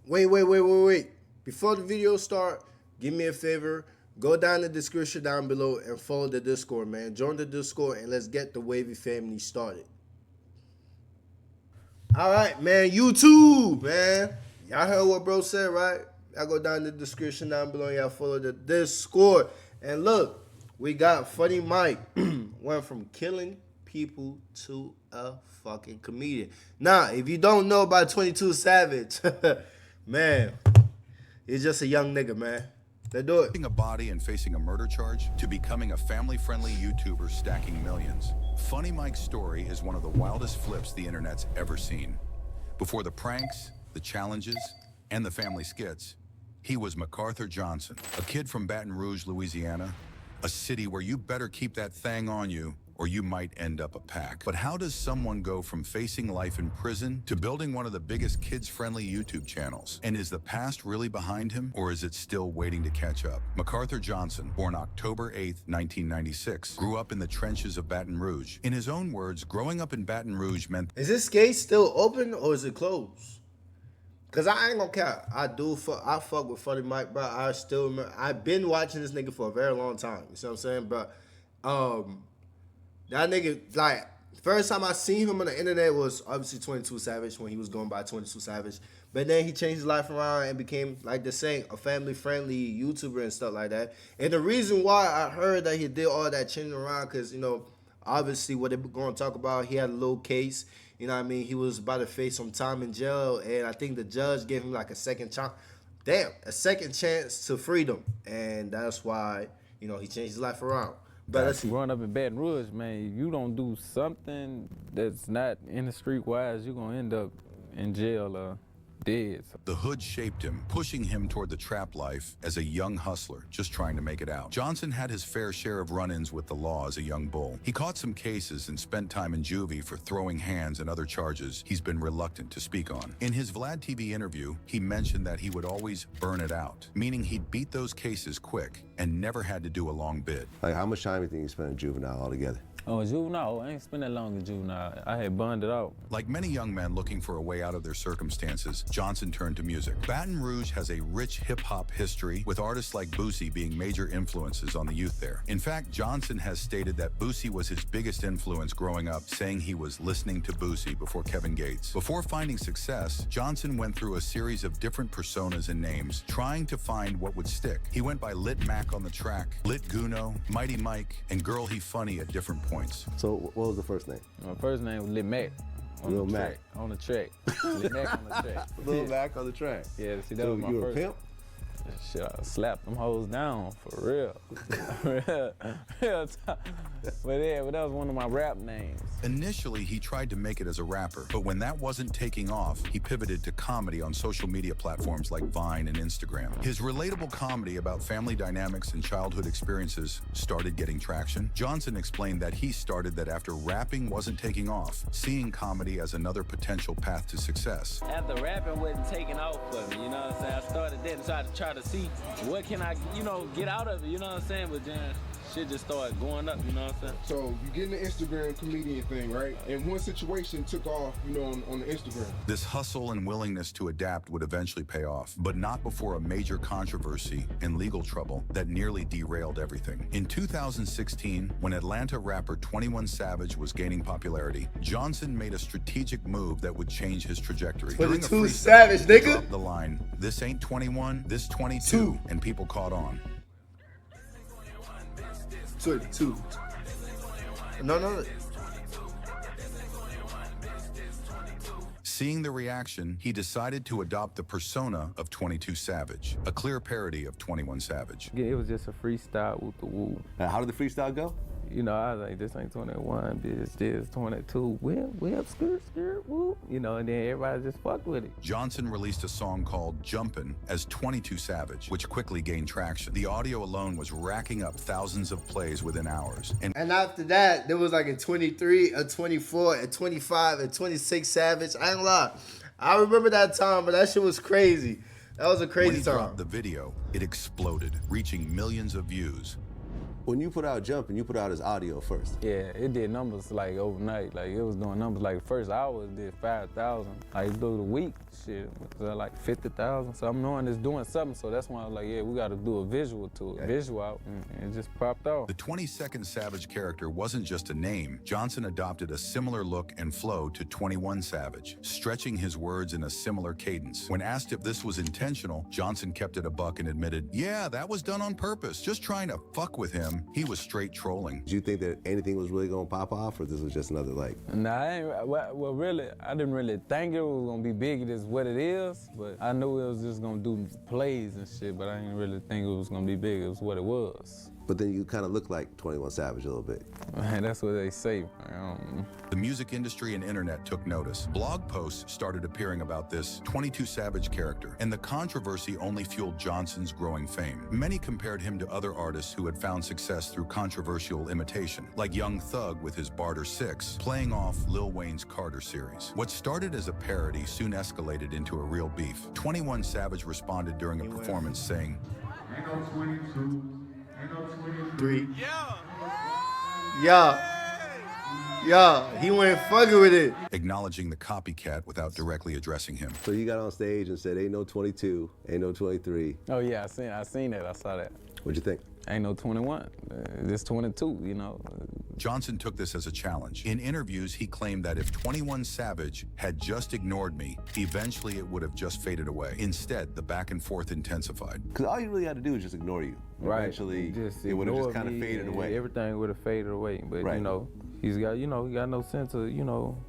Wait. Before the video start, give me a favor. Go down in the description down below and follow the Discord, man. Join the Discord and let's get the Wavy family started. All right, man. YouTube, man. Y'all heard what bro said, right? Y'all go down in the description down below. Y'all follow the Discord. And look, we got Funny Mike. Went from killing people to a fucking comedian. Now, if you don't know about 22 Savage, man, he's just a young nigga, man. They do it. A body and facing a murder charge to becoming a family-friendly YouTuber stacking millions. Funny Mike's story is one of the wildest flips the internet's ever seen. Before the pranks, the challenges, and the family skits, he was MacArthur Johnson, a kid from Baton Rouge, Louisiana, a city where you better keep that thing on you or you might end up a pack. But how does someone go from facing life in prison to building one of the biggest kids-friendly YouTube channels? And is the past really behind him, or is it still waiting to catch up? MacArthur Johnson, born October 8th, 1996, grew up in the trenches of Baton Rouge. In his own words, growing up in Baton Rouge meant... Is this skate still open or is it closed? Cause I ain't gonna cap. I fuck with Funny Mike, bro. I still remember. I've been watching this nigga for a very long time. You see what I'm saying, bro? That nigga, like, first time I seen him on the internet was obviously 22 Savage when he was going by 22 Savage. But then he changed his life around and became, like they're saying, a family-friendly YouTuber and stuff like that. And the reason why I heard that he did all that changing around, because, you know, obviously what they're going to talk about, he had a little case. You know what I mean? He was about to face some time in jail. And I think the judge gave him, like, a second chance. Damn, a second chance to freedom. And that's why, you know, he changed his life around. But growing up in Baton Rouge, man, you don't do something that's not in the street wise, you're gonna end up in jail or dead. The hood shaped him, pushing him toward the trap life as a young hustler, just trying to make it out. Johnson had his fair share of run-ins with the law as a young bull. He caught some cases and spent time in juvie for throwing hands and other charges he's been reluctant to speak on. In his Vlad TV interview, he mentioned that he would always burn it out, meaning he'd beat those cases quick and never had to do a long bid. Like, how much time do you think you spent in juvenile altogether? Oh, juvenile? I ain't spent that long in juvenile. I had burned it out. Like many young men looking for a way out of their circumstances, Johnson turned to music. Baton Rouge has a rich hip-hop history, with artists like Boosie being major influences on the youth there. In fact, Johnson has stated that Boosie was his biggest influence growing up, saying he was listening to Boosie before Kevin Gates. Before finding success, Johnson went through a series of different personas and names, trying to find what would stick. He went by Lit Mac on the track, Lit Guno, Mighty Mike, and Girl He Funny at different points. So what was the first name? My first name was Lil Mac. Lil Mac. On the track. Lil Mac on the track. Lil Mac on the track. Yeah, see, that so was my you first. a pimp? Shit, I slapped them hoes down, for real. Real talk. But yeah, that was one of my rap names. Initially, he tried to make it as a rapper, but when that wasn't taking off, he pivoted to comedy on social media platforms like Vine and Instagram. His relatable comedy about family dynamics and childhood experiences started getting traction. Johnson explained that he started that after rapping wasn't taking off, seeing comedy as another potential path to success. After rapping wasn't taking off for me, you know what I'm saying? I started then to try to see what can I, you know, get out of it, you know what I'm saying? But then shit just started going up, you know what I'm saying? So you get in the Instagram comedian thing, right? And one situation took off, you know, on the Instagram. This hustle and willingness to adapt would eventually pay off, but not before a major controversy and legal trouble that nearly derailed everything. In 2016, when Atlanta rapper 21 Savage was gaining popularity, Johnson made a strategic move that would change his trajectory. 22 Savage, nigga. He dropped the line, "This ain't 21, this 22," and people caught on. 22. No. Seeing the reaction, he decided to adopt the persona of 22 Savage, a clear parody of 21 Savage. Yeah, it was just a freestyle with the woo. Now, how did the freestyle go? You know, I was like, this ain't 21, bitch, this 22, whip, skirt, woo. You know, and then everybody just fucked with it. Johnson released a song called Jumpin' as 22 Savage, which quickly gained traction. The audio alone was racking up thousands of plays within hours. And after that, there was like a 23, a 24, a 25, a 26 Savage. I ain't gonna lie. I remember that time, but that shit was crazy. That was a crazy when he time. dropped the video, it exploded, reaching millions of views. When you put out Jumpin', you put out his audio first. Yeah, it did numbers like overnight. Like it was doing numbers like first hour it did 5,000. Like through the week, shit, it was like 50,000. So I'm knowing it's doing something. So that's why I was like, yeah, we got to do a visual to it, visual out, and it just popped off. The 22nd Savage character wasn't just a name. Johnson adopted a similar look and flow to 21 Savage, stretching his words in a similar cadence. When asked if this was intentional, Johnson kept it a buck and admitted, yeah, that was done on purpose, just trying to fuck with him. He was straight trolling. Did you think that anything was really gonna pop off, or this was just another like? Nah, well, really, I didn't really think it was gonna be big as what it is, but I knew it was just gonna do plays and shit, but I didn't really think it was gonna be big. It was what it was. But then you kind of look like 21 Savage a little bit. Man, that's what they say. The music industry and internet took notice. Blog posts started appearing about this 22 Savage character, and the controversy only fueled Johnson's growing fame. Many compared him to other artists who had found success through controversial imitation, like Young Thug with his Barter 6, playing off Lil Wayne's Carter series. What started as a parody soon escalated into a real beef. 21 Savage responded during a performance saying, Ain't no 22. Ain't no 3. Yeah, he went fucking with it. acknowledging the copycat without directly addressing him. So you got on stage and said, ain't no 22, ain't no 23. Oh yeah, I seen that. I saw that. What'd you think? Ain't no 21. It's 22. You know. Johnson took this as a challenge. In interviews, he claimed that if 21 Savage had just ignored me, eventually it would have just faded away. Instead, the back and forth intensified. Because all you really had to do was just ignore you. Right. Eventually, Just it would have just ignore kind of me faded and away. Everything would have faded away. But Right. you know, he got no sense of,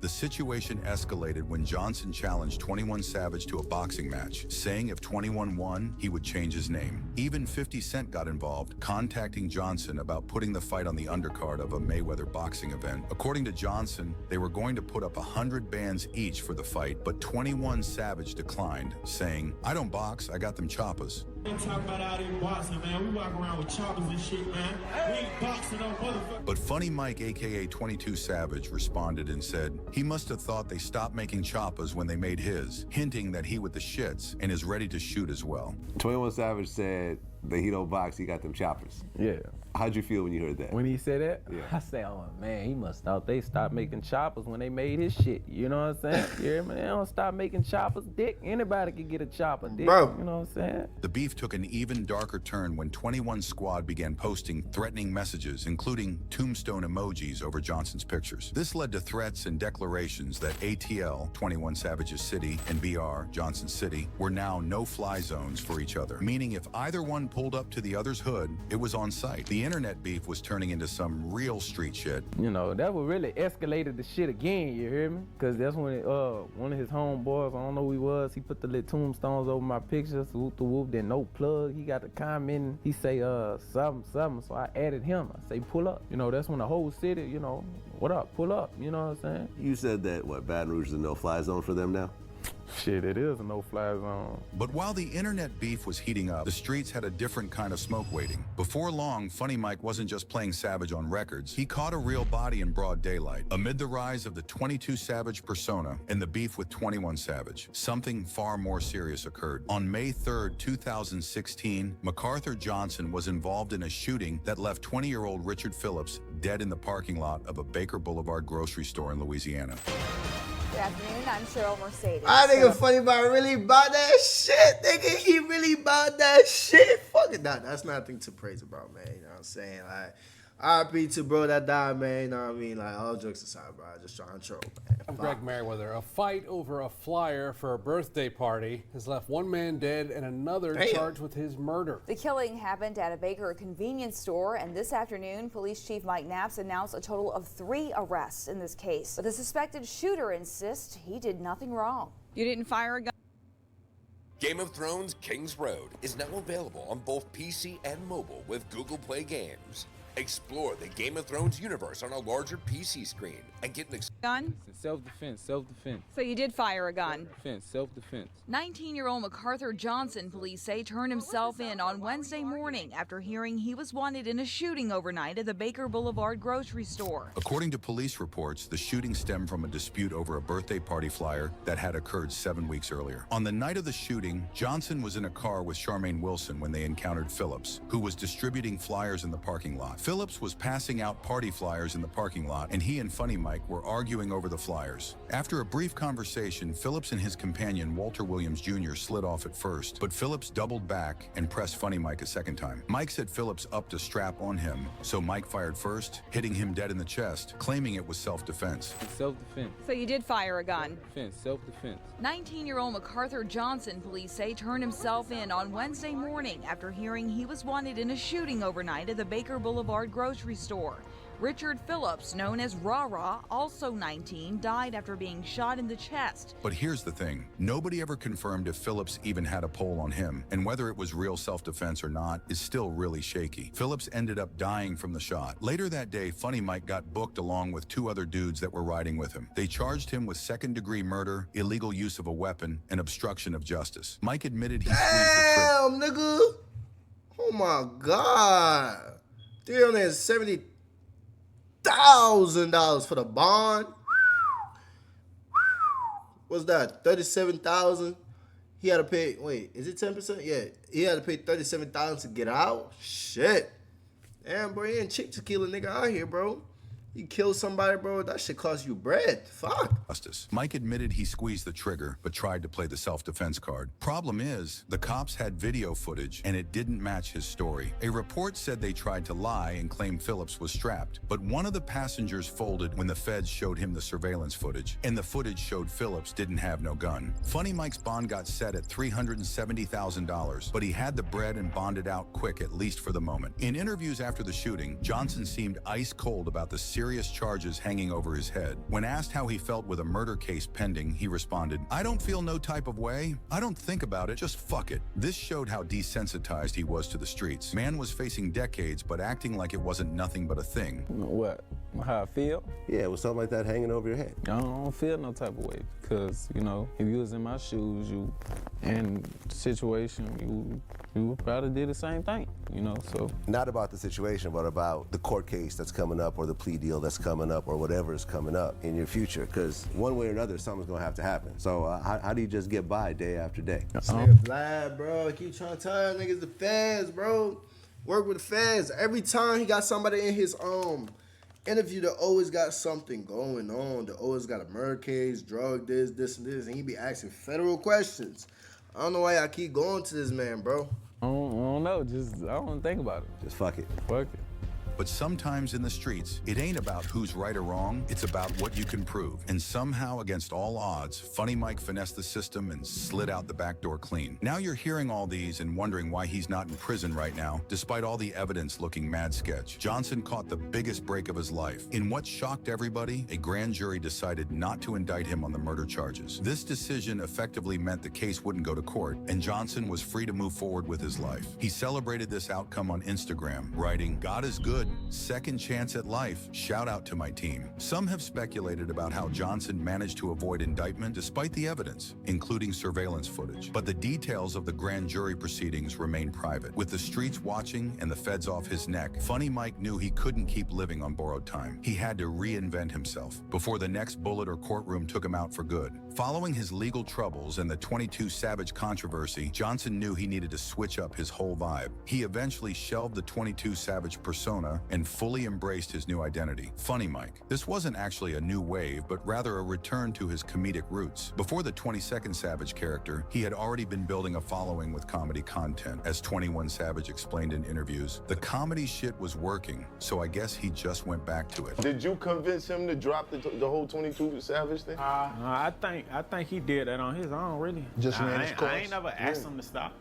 The situation escalated when Johnson challenged 21 Savage to a boxing match, saying if 21 won, he would change his name. Even 50 Cent got involved, contacting Johnson about putting the fight on the undercard of a Mayweather boxing event. According to Johnson, they were going to put up 100 bands each for the fight, but 21 Savage declined, saying, I don't box, I got them choppers. We talk about out in boxing, man. We walk around with choppers and shit, man. We ain't boxing no motherfucker. But Funny Mike, aka 22 Savage, responded and said he must have thought they stopped making choppas when they made his, hinting that he with the shits and is ready to shoot as well. 21 Savage said that he don't box, he got them choppers. Yeah. How'd you feel when you heard that? When he said that, Yeah. I said, oh man, he must thought they stopped making choppers when they made his shit. You know what I'm saying? You hear me? They don't stop making choppers, dick. Anybody can get a chopper, dick. Bro. You know what I'm saying? The beef took an even darker turn when 21 Squad began posting threatening messages, including tombstone emojis over Johnson's pictures. This led to threats and declarations that ATL, 21 Savage's city, and BR, Johnson City, were now no-fly zones for each other, meaning if either one pulled up to the other's hood, it was on site. The internet beef was turning into some real street shit. You know, that would really escalated the shit again, you hear me? Cause that's when one of his homeboys, I don't know who he was, he put the little tombstones over my pictures, whoop the whoop, then no plug. He got the comment, he say something, so I added him. I say pull up. You know, that's when the whole city, you know, what up, pull up, you know what I'm saying? You said that, Baton Rouge is a no-fly zone for them now? Shit, it is a no-fly zone. But while the internet beef was heating up, the streets had a different kind of smoke waiting. Before long, Funny Mike wasn't just playing Savage on records. He caught a real body in broad daylight. Amid the rise of the 22 Savage persona and the beef with 21 Savage, something far more serious occurred. On May 3rd, 2016, MacArthur Johnson was involved in a shooting that left 20-year-old Richard Phillips dead in the parking lot of a Baker Boulevard grocery store in Louisiana. Good afternoon, I'm Cheryl Mercedes. I think Funny Mike really bought that shit, nigga. He really bought that shit. Fuck it, that's nothing to praise about, man. You know what I'm saying? Like, RP to bro that died, man. You know what I mean? Like, all jokes aside, bro. I just trying to troll, man. I'm Greg Merriweather. A fight over a flyer for a birthday party has left one man dead and another charged with his murder. The killing happened at a Baker convenience store, and this afternoon, Police Chief Mike Knaps announced a total of 3 arrests in this case. But the suspected shooter insists he did nothing wrong. You didn't fire a gun? Game of Thrones King's Road is now available on both PC and mobile with Google Play Games. Explore the Game of Thrones universe on a larger PC screen and get an Gun? Self-defense. So you did fire a gun? Self-defense. 19-year-old MacArthur Johnson, police say, turned himself in on Wednesday morning after hearing he was wanted in a shooting overnight at the Baker Boulevard grocery store. According to police reports, the shooting stemmed from a dispute over a birthday party flyer that had occurred 7 weeks earlier. On the night of the shooting, Johnson was in a car with Charmaine Wilson when they encountered Phillips, who was distributing flyers in the parking lot. Phillips was passing out party flyers in the parking lot, and he and Funny Mike were arguing over the flyers. After a brief conversation, Phillips and his companion, Walter Williams Jr., slid off at first, but Phillips doubled back and pressed Funny Mike a second time. Mike set Phillips up to strap on him, so Mike fired first, hitting him dead in the chest, claiming it was self-defense. Self-defense. So you did fire a gun? Self-defense. 19-year-old MacArthur Johnson, police say, turned himself in on Wednesday morning after hearing he was wanted in a shooting overnight at the Baker Boulevard grocery store. Richard Phillips, known as Rah-Rah, also 19, died after being shot in the chest. But here's the thing. Nobody ever confirmed if Phillips even had a pole on him, and whether it was real self-defense or not is still really shaky. Phillips ended up dying from the shot. Later that day, Funny Mike got booked along with 2 other dudes that were riding with him. They charged him with second-degree murder, illegal use of a weapon, and obstruction of justice. Mike admitted he squeezed the trigger. Damn, nigga. Oh my God. $370,000 for the bond. What's that? $37,000. He had to pay. Wait, is it 10%? Yeah, he had to pay $37,000 to get out. Shit. Damn, bro, he ain't cheap to kill a nigga out here, bro. You kill somebody, bro, that shit cost you bread. Fuck. Mike admitted he squeezed the trigger, but tried to play the self-defense card. Problem is, the cops had video footage, and it didn't match his story. A report said they tried to lie and claim Phillips was strapped, but one of the passengers folded when the feds showed him the surveillance footage, and the footage showed Phillips didn't have no gun. Funny Mike's bond got set at $370,000, but he had the bread and bonded out quick, at least for the moment. In interviews after the shooting, Johnson seemed ice cold about the serious charges hanging over his head. When asked how he felt with a murder case pending, he responded, "I don't feel no type of way. I don't think about it, just fuck it." This showed how desensitized he was to the streets. Man was facing decades, but acting like it wasn't nothing but a thing. What? How I feel? Yeah, with something like that hanging over your head. I don't feel no type of way because, you know, if you was in my shoes, you in the situation, you would probably do the same thing, you know, so. Not about the situation, but about the court case that's coming up or the plea deal that's coming up or whatever is coming up in your future, because one way or another, something's gonna have to happen. So how do you just get by day after day? Nigga Vlad, bro, keep trying to tell niggas the feds, bro. Work with the feds. Every time he got somebody in his interview that always got something going on. They always got a murder case, drug this, and he be asking federal questions. I don't know why I keep going to this man, bro. I don't know, I don't want to think about it. Just fuck it. Fuck it. But sometimes in the streets, it ain't about who's right or wrong, it's about what you can prove. And somehow, against all odds, Funny Mike finessed the system and slid out the back door clean. Now you're hearing all these and wondering why he's not in prison right now, despite all the evidence looking mad sketch. Johnson caught the biggest break of his life. In what shocked everybody, a grand jury decided not to indict him on the murder charges. This decision effectively meant the case wouldn't go to court, and Johnson was free to move forward with his life. He celebrated this outcome on Instagram, writing, "God is good. Second chance at life. Shout out to my team." Some have speculated about how Johnson managed to avoid indictment despite the evidence, including surveillance footage. But the details of the grand jury proceedings remain private. With the streets watching and the feds off his neck, Funny Mike knew he couldn't keep living on borrowed time. He had to reinvent himself before the next bullet or courtroom took him out for good. Following his legal troubles and the 22 Savage controversy, Johnson knew he needed to switch up his whole vibe. He eventually shelved the 22 Savage persona and fully embraced his new identity, Funny Mike. This wasn't actually a new wave, but rather a return to his comedic roots. Before the 22nd Savage character, he had already been building a following with comedy content. As 21 Savage explained in interviews, the comedy shit was working, so I guess he just went back to it. Did you convince him to drop the whole 22 Savage thing? I think he did that on his own, really. Just ran his course. I ain't never asked him to stop,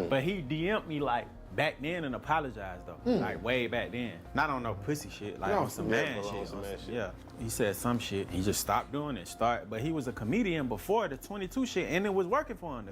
but he DM'd me like back then and apologized though, like way back then. Not on no pussy shit, like on some man shit. Yeah, he said some shit. He just stopped doing it. But he was a comedian before the 22 shit, and it was working for him.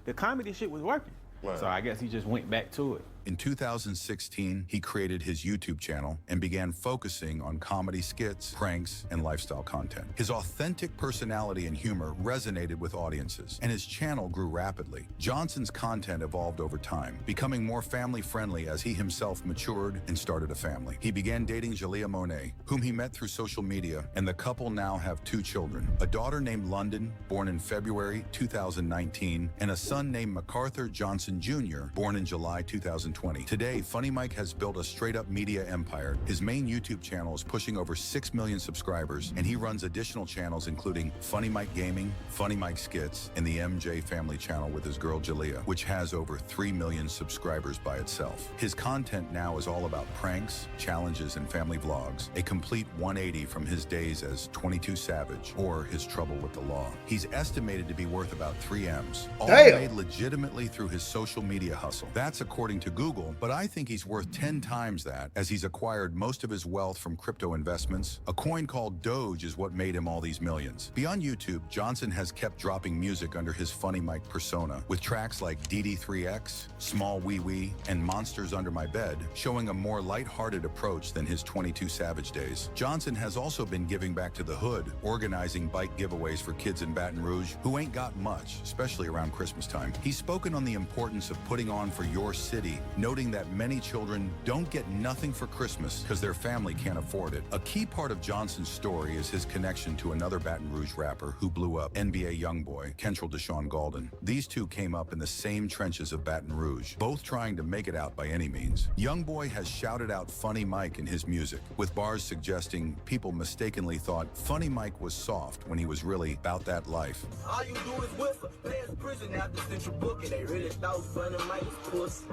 The comedy shit was working. So I guess he just went back to it. In 2016, he created his YouTube channel and began focusing on comedy skits, pranks, and lifestyle content. His authentic personality and humor resonated with audiences, and his channel grew rapidly. Johnson's content evolved over time, becoming more family-friendly as he himself matured and started a family. He began dating Jalea Monet, whom he met through social media, and the couple now have 2 children, a daughter named London, born in February 2019, and a son named MacArthur Johnson Jr., born in July 2020. 2020. Today, Funny Mike has built a straight-up media empire. His main YouTube channel is pushing over 6 million subscribers, and he runs additional channels including Funny Mike Gaming, Funny Mike Skits, and the MJ Family channel with his girl Jalea, which has over 3 million subscribers by itself. His content now is all about pranks, challenges, and family vlogs, a complete 180 from his days as 22 Savage or his trouble with the law. He's estimated to be worth about 3 M's, all made legitimately through his social media hustle. That's according to Google, but I think he's worth 10 times that, as he's acquired most of his wealth from crypto investments. A coin called Doge is what made him all these millions. Beyond YouTube, Johnson has kept dropping music under his Funny Mike persona, with tracks like DD3X, Small Wee Wee, and Monsters Under My Bed, showing a more lighthearted approach than his 22 Savage days. Johnson has also been giving back to the hood, organizing bike giveaways for kids in Baton Rouge who ain't got much, especially around Christmas time. He's spoken on the importance of putting on for your city, noting that many children don't get nothing for Christmas because their family can't afford it. A key part of Johnson's story is his connection to another Baton Rouge rapper who blew up, NBA YoungBoy, Kentrell Deshaun Galden. These two came up in the same trenches of Baton Rouge, both trying to make it out by any means. YoungBoy has shouted out Funny Mike in his music, with bars suggesting people mistakenly thought Funny Mike was soft when he was really about that life. All you do is whistle, past prison after central booking. They really thought Funny Mike was pussy.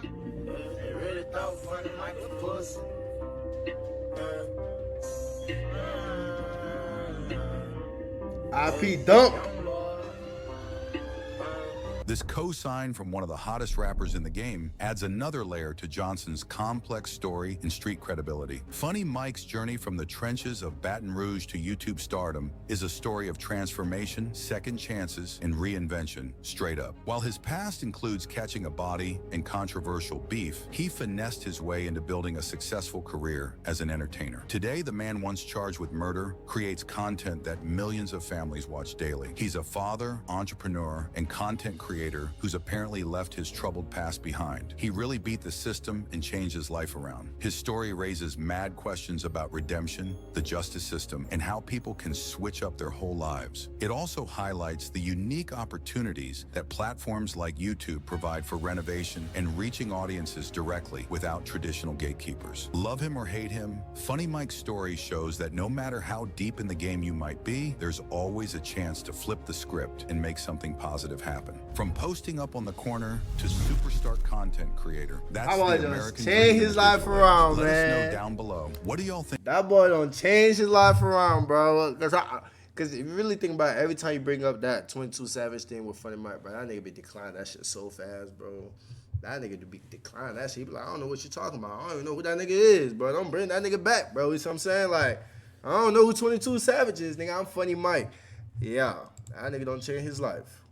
They really thought Funny Mike was pussy. IP Dump. This cosign from one of the hottest rappers in the game adds another layer to Johnson's complex story and street credibility. Funny Mike's journey from the trenches of Baton Rouge to YouTube stardom is a story of transformation, second chances, and reinvention, straight up. While his past includes catching a body and controversial beef, he finessed his way into building a successful career as an entertainer. Today, the man once charged with murder creates content that millions of families watch daily. He's a father, entrepreneur, and content creator who's apparently left his troubled past behind. He really beat the system and changed his life around. His story raises mad questions about redemption, the justice system, and how people can switch up their whole lives. It also highlights the unique opportunities that platforms like YouTube provide for renovation and reaching audiences directly without traditional gatekeepers. Love him or hate him, Funny Mike's story shows that no matter how deep in the game you might be, there's always a chance to flip the script and make something positive happen. From posting up on the corner to superstar content creator, that's I want the to American change dream his of life digital around, age. Let us know man. down below. What do y'all think? That boy don't change his life around, bro. Cause if you really think about it, every time you bring up that 22 Savage thing with Funny Mike, bro, that nigga be declining that shit so fast, bro. That nigga do be declining that shit. He be like, I don't know what you talking about. I don't even know who that nigga is, bro. Don't bring that nigga back, bro. You see what I'm saying? Like, I don't know who 22 Savage is, nigga. I'm Funny Mike. Yeah, that nigga don't change his life.